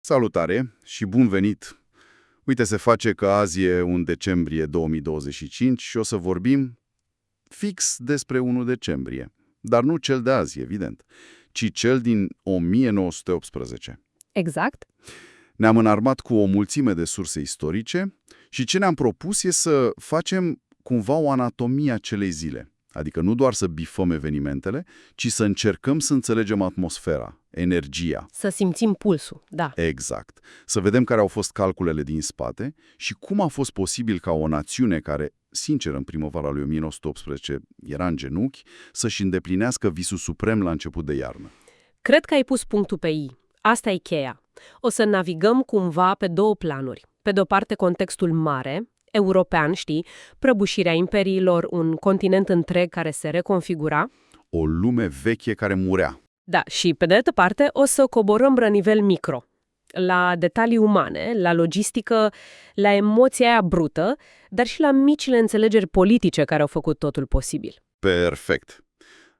Salutare și bun venit! Uite, se face că azi e 1 decembrie 2025 și o să vorbim fix despre 1 decembrie. Dar nu cel de azi, evident, ci cel din 1918. Exact. Ne-am înarmat cu o mulțime de surse istorice și ce ne-am propus e să facem cumva o anatomie a acelei zile. Adică nu doar să bifăm evenimentele, ci să încercăm să înțelegem atmosfera, energia. Să simțim pulsul, da. Exact. Să vedem care au fost calculele din spate și cum a fost posibil ca o națiune care, sincer, în primăvara lui 1918 era în genunchi, să-și îndeplinească visul suprem la început de iarnă. Cred că ai pus punctul pe I. Asta e cheia. O să navigăm cumva pe două planuri. Pe de-o parte, contextul mare, european, știi, prăbușirea imperiilor, un continent întreg care se reconfigura. O lume veche care murea. Da, și pe de altă parte o să coborâm la nivel micro, la detalii umane, la logistică, la emoția aia brută, dar și la micile înțelegeri politice care au făcut totul posibil. Perfect.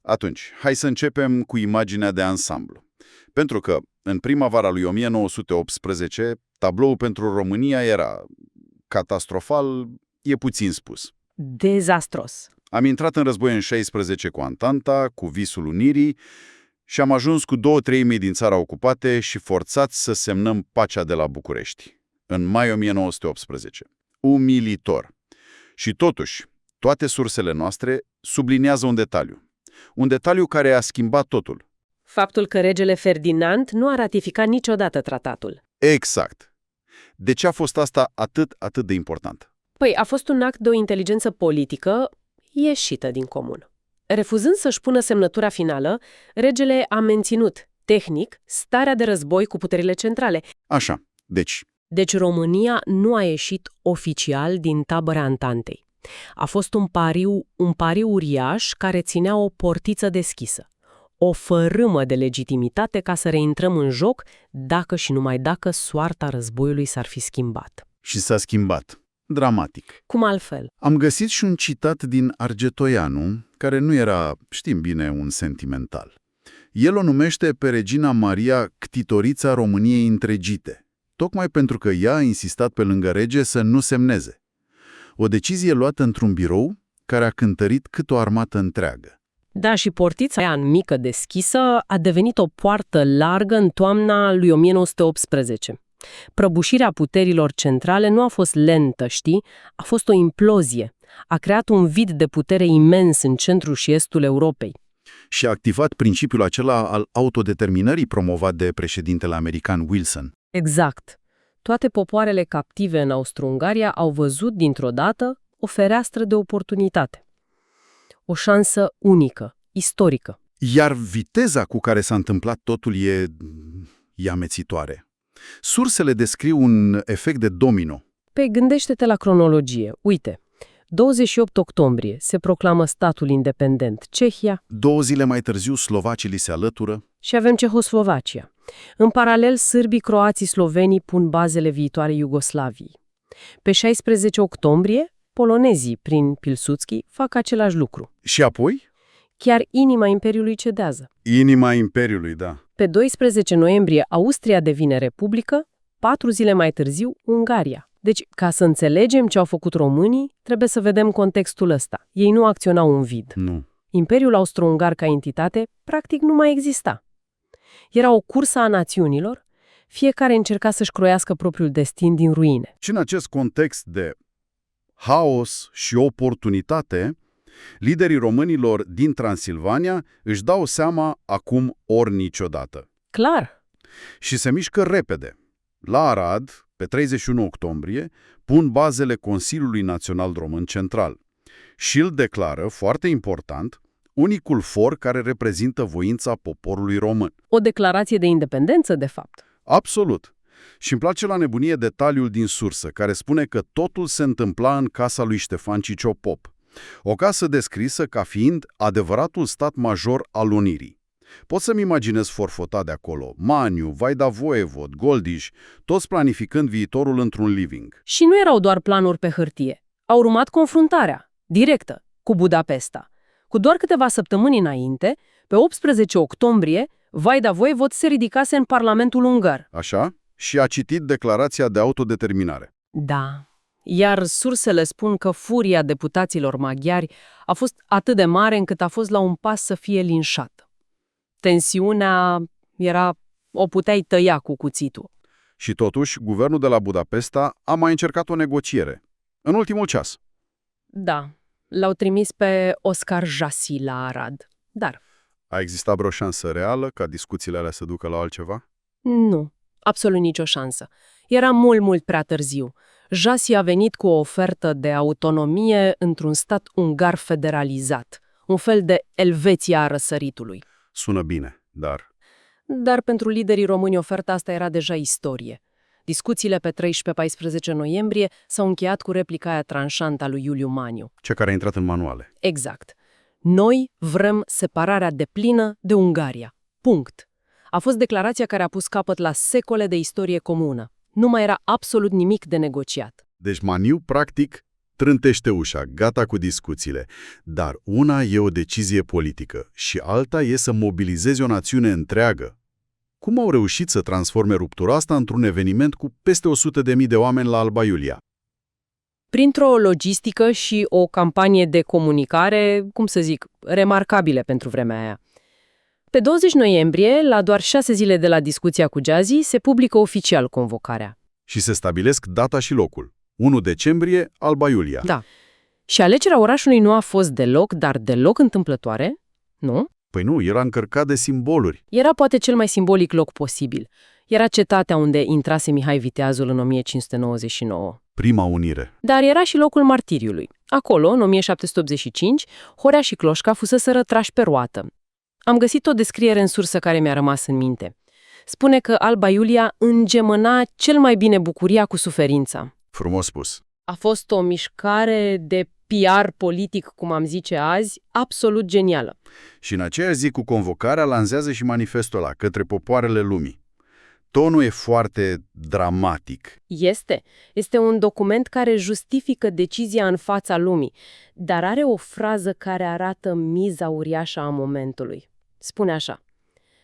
Atunci, hai să începem cu imaginea de ansamblu. Pentru că, în primăvara lui 1918, tabloul pentru România era catastrofal, e puțin spus. Dezastros. Am intrat în război în 16 cu Antanta, cu visul unirii, și am ajuns cu 2/3 din țara ocupate și forțați să semnăm pacea de la București, în mai 1918. Umilitor. Și totuși, toate sursele noastre subliniază un detaliu. Un detaliu care a schimbat totul. Faptul că regele Ferdinand nu a ratificat niciodată tratatul. Exact. De ce a fost asta atât de important? Păi, a fost un act de o inteligență politică ieșită din comun. Refuzând să-și pună semnătura finală, regele a menținut, tehnic, starea de război cu puterile centrale. Așa, Deci România nu a ieșit oficial din tabăra Antantei. A fost un pariu uriaș care ținea o portiță deschisă. O fărâmă de legitimitate ca să reintrăm în joc dacă și numai dacă soarta războiului s-ar fi schimbat. Și s-a schimbat. Dramatic. Cum altfel? Am găsit și un citat din Argetoianu, care nu era, știm bine, un sentimental. El o numește pe regina Maria ctitorița României întregite, tocmai pentru că ea a insistat pe lângă rege să nu semneze. O decizie luată într-un birou care a cântărit cât o armată întreagă. Da, și portița aia mică deschisă a devenit o poartă largă în toamna lui 1918. Prăbușirea puterilor centrale nu a fost lentă, știi? A fost o implozie. A creat un vid de putere imens în centrul și estul Europei. Și a activat principiul acela al autodeterminării promovat de președintele american Wilson. Exact. Toate popoarele captive în Austro-Ungaria au văzut dintr-o dată o fereastră de oportunitate. O șansă unică, istorică. Iar viteza cu care s-a întâmplat totul e amețitoare. Sursele descriu un efect de domino. Păi gândește-te la cronologie. Uite, 28 octombrie se proclamă statul independent Cehia. 2 zile mai târziu slovacii li se alătură. Și avem Cehoslovacia. În paralel, sârbii, croații, slovenii pun bazele viitoarei Iugoslaviei. Pe 16 octombrie, polonezii, prin Pilsudski, fac același lucru. Și apoi? Chiar inima Imperiului cedează. Inima Imperiului, da. Pe 12 noiembrie, Austria devine republică, 4 zile mai târziu, Ungaria. Deci, ca să înțelegem ce au făcut românii, trebuie să vedem contextul ăsta. Ei nu acționau în vid. Nu. Imperiul Austro-Ungar ca entitate, practic, nu mai exista. Era o cursă a națiunilor, fiecare încerca să-și croiască propriul destin din ruine. Și în acest context de haos și oportunitate, liderii românilor din Transilvania își dau seama acum ori niciodată. Clar. Și se mișcă repede. La Arad, pe 31 octombrie, pun bazele Consiliului Național Român Central și îl declară, foarte important, unicul for care reprezintă voința poporului român. O declarație de independență, de fapt. Absolut. Și îmi place la nebunie detaliul din sursă, care spune că totul se întâmpla în casa lui Ștefan Cicio Pop. O casă descrisă ca fiind adevăratul stat major al unirii. Pot să-mi imaginez forfota de acolo, Maniu, Vaida Voievod, Goldiș, toți planificând viitorul într-un living. Și nu erau doar planuri pe hârtie. Au urmat confruntarea, directă, cu Budapesta. Cu doar câteva săptămâni înainte, pe 18 octombrie, Vaida Voievod se ridicase în Parlamentul Ungar. Așa? și a citit declarația de autodeterminare. Da. Iar sursele spun că furia deputaților maghiari a fost atât de mare încât a fost la un pas să fie linșată. Tensiunea o puteai tăia cu cuțitul. Și totuși, guvernul de la Budapesta a mai încercat o negociere. În ultimul ceas. Da, l-au trimis pe Oscar Jasi la Arad. Dar A existat vreo șansă reală ca discuțiile alea să ducă la altceva? nu, absolut nicio șansă. Era mult, mult prea târziu. Jasi a venit cu o ofertă de autonomie într-un stat ungar federalizat, un fel de Elveția a răsăritului. Sună bine, dar... Dar pentru liderii români oferta asta era deja istorie. Discuțiile pe 13-14 noiembrie s-au încheiat cu replica aia tranșantă a lui Iuliu Maniu. Ce care a intrat în manuale. Exact. Noi vrem separarea deplină de Ungaria. Punct. A fost declarația care a pus capăt la secole de istorie comună. Nu mai era absolut nimic de negociat. Deci Maniu, practic, trântește ușa, gata cu discuțiile. Dar una e o decizie politică și alta e să mobilizezi o națiune întreagă. Cum au reușit să transforme ruptura asta într-un eveniment cu peste 100.000 de oameni la Alba Iulia? Printr-o logistică și o campanie de comunicare, remarcabile pentru vremea aia. Pe 20 noiembrie, la doar 6 zile de la discuția cu Jasi, se publică oficial convocarea. Și se stabilesc data și locul. 1 decembrie, Alba Iulia. Da. Și alegerea orașului nu a fost deloc întâmplătoare, nu? Păi nu, era încărcat de simboluri. Era poate cel mai simbolic loc posibil. Era cetatea unde intrase Mihai Viteazul în 1599. Prima unire. Dar era și locul martiriului. Acolo, în 1785, Horea și Cloșca fuseseră trași pe roată. Am găsit o descriere în sursă care mi-a rămas în minte. Spune că Alba Iulia îngemăna cel mai bine bucuria cu suferința. Frumos spus. A fost o mișcare de PR politic, cum am zice azi, absolut genială. Și în aceeași zi cu convocarea lansează și manifestul ăla către popoarele lumii. Tonul e foarte dramatic. Este un document care justifică decizia în fața lumii, dar are o frază care arată miza uriașă a momentului. Spune așa: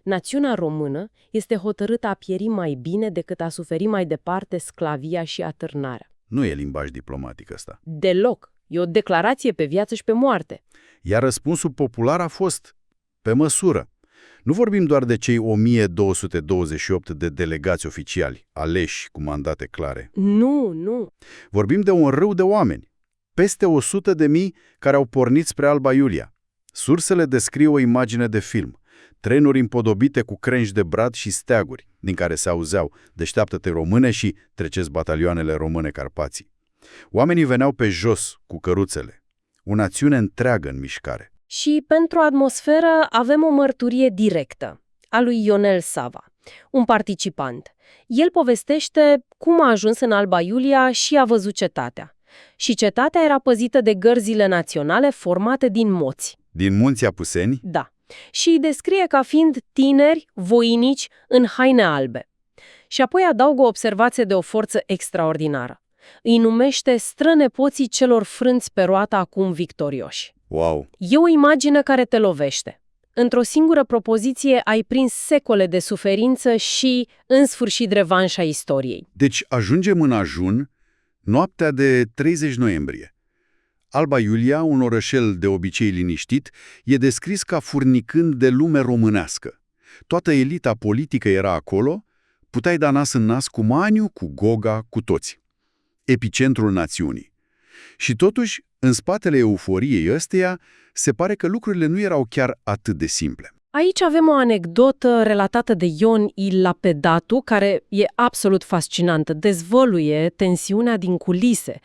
națiunea română este hotărâtă a pieri mai bine decât a suferi mai departe sclavia și atârnarea. Nu e limbaj diplomatic ăsta. Deloc. E o declarație pe viață și pe moarte. Iar răspunsul popular a fost pe măsură. Nu vorbim doar de cei 1228 de delegați oficiali, aleși cu mandate clare. Nu. Vorbim de un râu de oameni. Peste 100.000 care au pornit spre Alba Iulia. Sursele descriu o imagine de film. Trenuri împodobite cu crengi de brad și steaguri, din care se auzeau "Deșteaptă-te române" și "Treceți batalioanele române Carpații". Oamenii veneau pe jos cu căruțele. O națiune întreagă în mișcare. Și pentru atmosferă avem o mărturie directă, a lui Ionel Sava, un participant. El povestește cum a ajuns în Alba Iulia și a văzut cetatea. Și cetatea era păzită de gărzile naționale formate din moți. Din Munții Apuseni? Da. Și îi descrie ca fiind tineri, voinici, în haine albe. Și apoi adaugă o observație de o forță extraordinară. Îi numește strănepoții celor frânți pe roată acum victorioși. Wow! E o imagine care te lovește. Într-o singură propoziție ai prins secole de suferință și, în sfârșit, revanșa istoriei. Deci ajungem în ajun noaptea de 30 noiembrie. Alba Iulia, un orășel de obicei liniștit, e descris ca furnicând de lume românească. Toată elita politică era acolo, puteai da nas în nas cu Maniu, cu Goga, cu toți. Epicentrul națiunii. Și totuși, în spatele euforiei ăsteia, se pare că lucrurile nu erau chiar atât de simple. Aici avem o anecdotă relatată de Ion Lapedatu, care e absolut fascinantă, dezvăluie tensiunea din culise.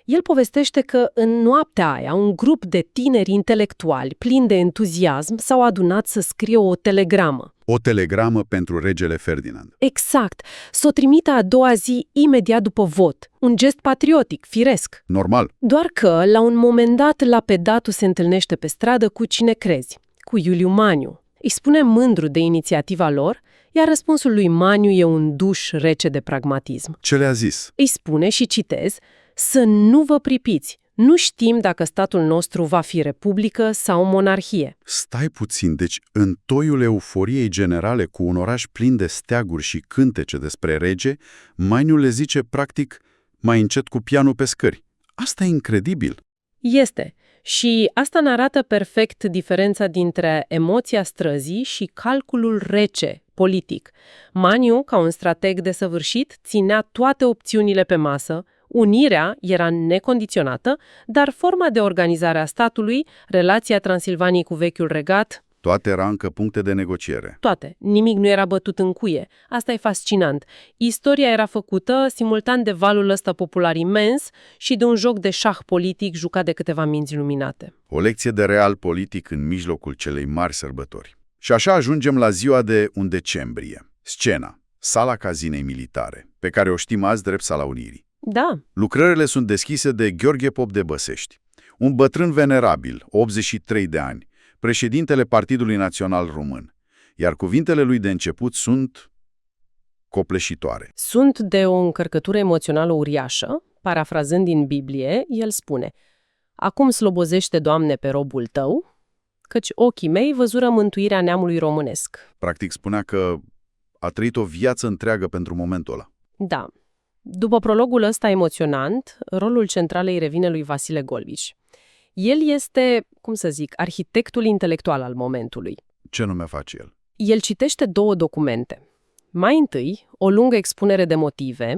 El povestește că în noaptea aia un grup de tineri intelectuali plini de entuziasm s-au adunat să scrie o telegramă. O telegramă pentru regele Ferdinand. Exact. S-o trimită a doua zi imediat după vot. Un gest patriotic, firesc. Normal. Doar că, la un moment dat, Lapedatu se întâlnește pe stradă cu cine crezi? Cu Iuliu Maniu. Îi spune mândru de inițiativa lor, iar răspunsul lui Maniu e un duș rece de pragmatism. Ce le-a zis? Îi spune, și citez, să nu vă pripiți, Nu știm dacă statul nostru va fi republică sau monarhie. Stai puțin, deci în toiul euforiei generale cu un oraș plin de steaguri și cântece despre rege, Maniu le zice practic mai încet cu pianul pe scări. Asta e incredibil. Este. Și asta ne arată perfect diferența dintre emoția străzii și calculul rece, politic. Maniu, ca un strateg desăvârșit, ținea toate opțiunile pe masă, unirea era necondiționată, dar forma de organizare a statului, relația Transilvaniei cu vechiul regat, Toate era încă puncte de negociere. toate. Nimic nu era bătut în cuie. Asta e fascinant. Istoria era făcută simultan de valul ăsta popular imens și de un joc de șah politic jucat de câteva minți luminate. O lecție de real politic în mijlocul celei mari sărbători. Și așa ajungem la ziua de 1 decembrie. Scena, Sala Cazinei Militare, pe care o știm azi drept Sala Unirii. Da, Lucrările sunt deschise de Gheorghe Pop de Băsești, un bătrân venerabil, 83 de ani, președintele Partidului Național Român, iar cuvintele lui de început sunt copleșitoare. sunt de o încărcătură emoțională uriașă. Parafrazând din Biblie, el spune: "Acum slobozește, Doamne, pe robul tău, căci ochii mei văzură mântuirea neamului românesc." Practic spunea că a trăit o viață întreagă pentru momentul ăla. Da. După prologul ăsta emoționant, rolul central îi revine lui Vasile Golbiș. El este, cum să zic, arhitectul intelectual al momentului. Ce nume face el? El citește două documente. Mai întâi, o lungă expunere de motive,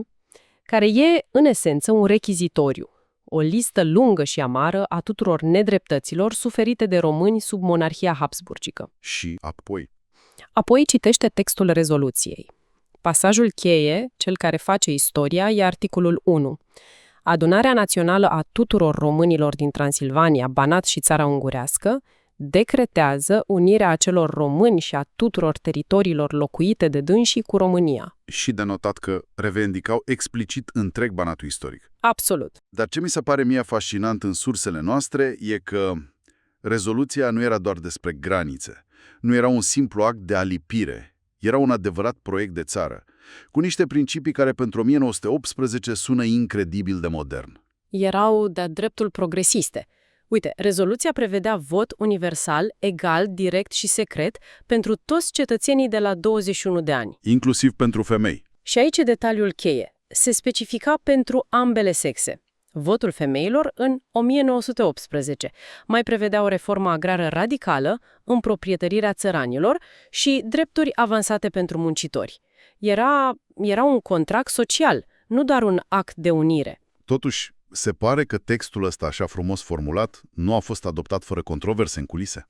care e, în esență, un rechizitoriu, o listă lungă și amară a tuturor nedreptăților suferite de români sub monarhia habsburgică. Și apoi? Apoi citește textul rezoluției. Pasajul cheie, cel care face istoria, e articolul 1. Adunarea Națională a tuturor românilor din Transilvania, Banat și Țara Ungurească decretează unirea acelor români și a tuturor teritoriilor locuite de dânsii cu România. Și de notat că revendicau explicit întreg Banatul istoric. Absolut. Dar ce mi se pare mie fascinant în sursele noastre e că rezoluția nu era doar despre granițe, nu era un simplu act de alipire, era un adevărat proiect de țară, cu niște principii care pentru 1918 sună incredibil de modern. Erau de-a dreptul progresiste. Uite, rezoluția prevedea vot universal, egal, direct și secret pentru toți cetățenii de la 21 de ani. Inclusiv pentru femei. Și aici e detaliul cheie. Se specifica pentru ambele sexe. Votul femeilor în 1918 mai prevedea o reformă agrară radicală, împroprietărirea țăranilor și drepturi avansate pentru muncitori. Era un contract social, nu doar un act de unire. Totuși, se pare că textul ăsta așa frumos formulat nu a fost adoptat fără controverse în culise.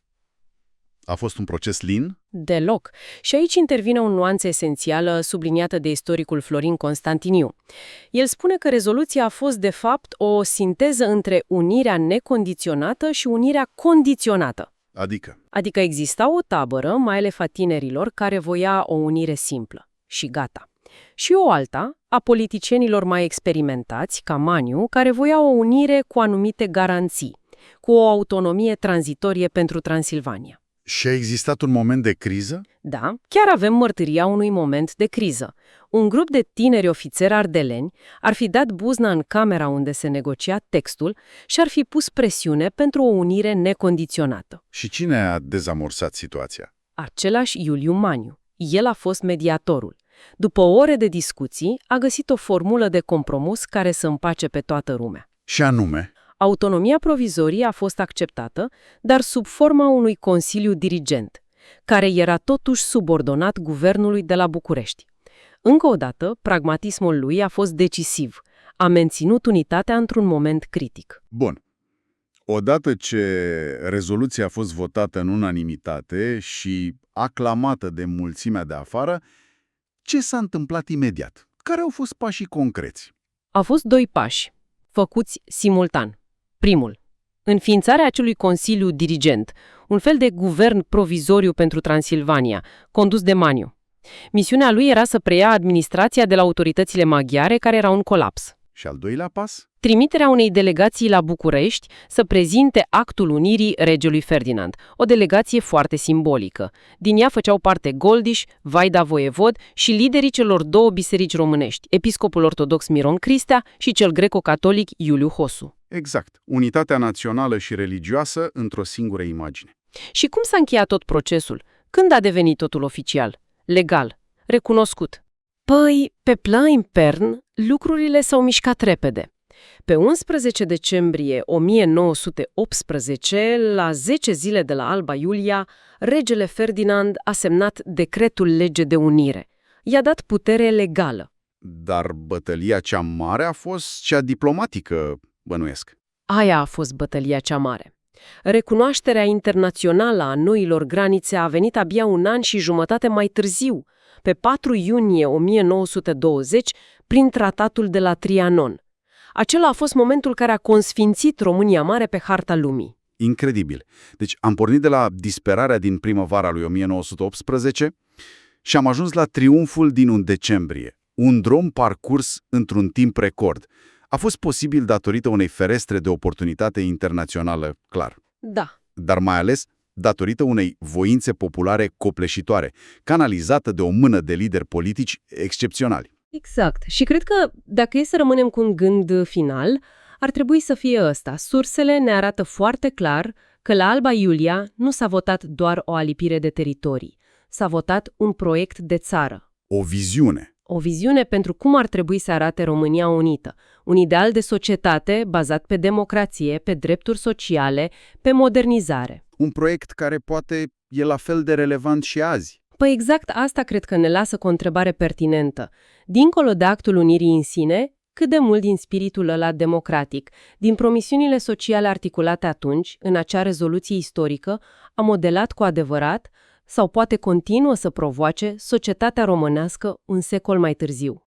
A fost un proces lin? Deloc. Și aici intervine o nuanță esențială subliniată de istoricul Florin Constantiniu. El spune că rezoluția a fost, de fapt, o sinteză între unirea necondiționată și unirea condiționată. Adică exista o tabără, mai ales a tinerilor, care voia o unire simplă. Și gata. Și o alta, a politicienilor mai experimentați, ca Maniu, care voia o unire cu anumite garanții, cu o autonomie tranzitorie pentru Transilvania. Și a existat un moment de criză? Da, chiar avem mărturia unui moment de criză. Un grup de tineri ofițeri ardeleni ar fi dat buzna în camera unde se negocia textul și ar fi pus presiune pentru o unire necondiționată. Și cine a dezamorsat situația? Același Iuliu Maniu. El a fost mediatorul. După ore de discuții, a găsit o formulă de compromis care să împace pe toată lumea. Și anume? Autonomia provizorie a fost acceptată, dar sub forma unui consiliu dirigent, care era totuși subordonat guvernului de la București. Încă o dată, pragmatismul lui a fost decisiv. A menținut unitatea într-un moment critic. Bun. Odată ce rezoluția a fost votată în unanimitate și aclamată de mulțimea de afară, ce s-a întâmplat imediat? Care au fost pașii concreți? Au fost doi pași, făcuți simultan. Primul, înființarea acelui consiliu dirigent, un fel de guvern provizoriu pentru Transilvania, condus de Maniu. Misiunea lui era să preia administrația de la autoritățile maghiare care erau în colaps. Și al doilea pas? Trimiterea unei delegații la București să prezinte actul unirii regelui Ferdinand, o delegație foarte simbolică. Din ea făceau parte Goldiș, Vaida Voievod și liderii celor două biserici românești, episcopul ortodox Miron Cristea și cel greco-catolic Iuliu Hosu. Exact. Unitatea națională și religioasă într-o singură imagine. Și cum s-a încheiat tot procesul? Când a devenit totul oficial, legal, recunoscut? Păi, pe plan intern, lucrurile s-au mișcat repede. Pe 11 decembrie 1918, la 10 zile de la Alba Iulia, regele Ferdinand a semnat decretul lege de unire. I-a dat putere legală. Dar bătălia cea mare a fost cea diplomatică, bănuiesc. Aia a fost bătălia cea mare. Recunoașterea internațională a noilor granițe a venit abia un an și jumătate mai târziu, pe 4 iunie 1920, prin tratatul de la Trianon. Acela a fost momentul care a consfințit România Mare pe harta lumii. Incredibil. Deci am pornit de la disperarea din primăvara lui 1918 și am ajuns la triumful din 1 decembrie. Un drum parcurs într-un timp record. A fost posibil datorită unei ferestre de oportunitate internațională, clar. Da. Dar mai ales datorită unei voințe populare copleșitoare, canalizată de o mână de lideri politici excepționali. Exact. Și cred că, dacă e să rămânem cu un gând final, ar trebui să fie ăsta. Sursele ne arată foarte clar că la Alba Iulia nu s-a votat doar o alipire de teritorii. S-a votat un proiect de țară. O viziune. O viziune pentru cum ar trebui să arate România unită. Un ideal de societate bazat pe democrație, pe drepturi sociale, pe modernizare. Un proiect care poate e la fel de relevant și azi. Păi exact asta cred că ne lasă cu o întrebare pertinentă. Dincolo de actul unirii în sine, cât de mult din spiritul ăla democratic, din promisiunile sociale articulate atunci, în acea rezoluție istorică, a modelat cu adevărat sau poate continuă să provoace societatea românească un secol mai târziu.